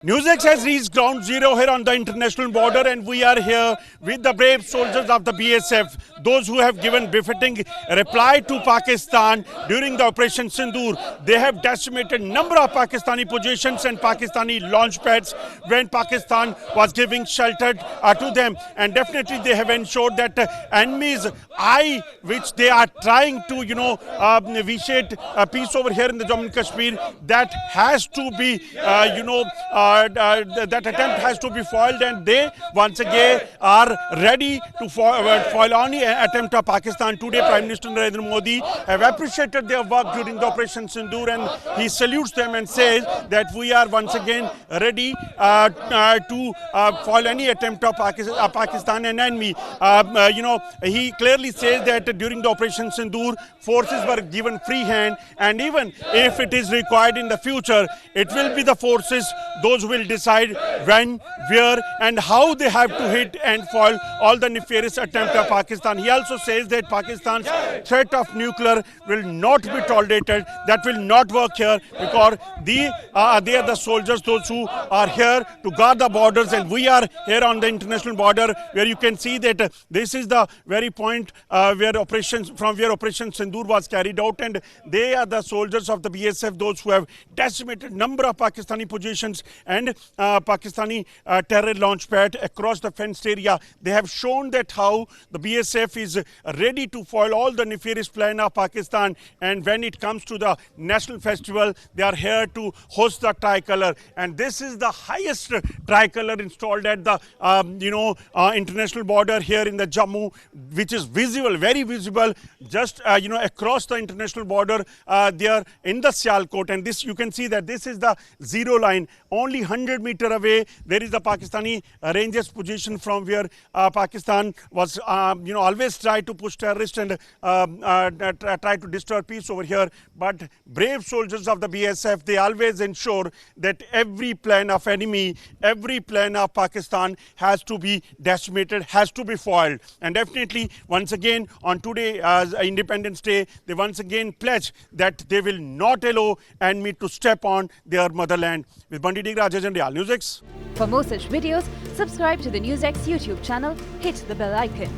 NewsX has reached ground zero here on the international border, and we are here with the brave soldiers of the BSF, those who have given befitting reply to Pakistan during the Operation Sindoor. They have decimated number of Pakistani positions and Pakistani launch pads when Pakistan was giving shelter to them, and definitely they have ensured that enemies' eye, which they are trying to, vitiate peace over here in the Jammu and Kashmir, that has to be, that attempt has to be foiled, and they once again are ready to foil any attempt of Pakistan. Today, Prime Minister Narendra Modi have appreciated their work during the Operation Sindoor, and he salutes them and says that we are once again ready to foil any attempt of Pakistan and enemy. He clearly says that during the Operation Sindoor, forces were given free hand, and even if it is required in the future, it will be the forces those who will decide when, where and how they have to hit and foil all the nefarious attempt of Pakistan. He also says that Pakistan's threat of nuclear will not be tolerated. That will not work here, because they are the soldiers, those who are here to guard the borders, and we are here on the international border, where you can see that this is the very point where Operation Sindoor was carried out, and they are the soldiers of the BSF, those who have decimated number of Pakistani positions and Pakistani terror launch pad across the fenced area. They have shown that how the BSF is ready to foil all the nefarious plan of Pakistan, and when it comes to the national festival, they are here to host the tricolor, and this is the highest tricolor installed at the international border here in the Jammu, which is visible, very visible, just across the international border there in the Sialkot. And this, you can see that this is the zero line. Only 100 meters away there is the Pakistani Rangers position, from where Pakistan was always try to push terrorists and try to disturb peace over here. But brave soldiers of the BSF, they always ensure that every plan of enemy, every plan of Pakistan has to be decimated, has to be foiled. And definitely once again on today, as Independence Day, they once again pledge that they will not allow enemy to step on their motherland. With Bandit Rajesh and Real NewsX. For more such videos, subscribe to the NewsX YouTube channel, hit the bell icon.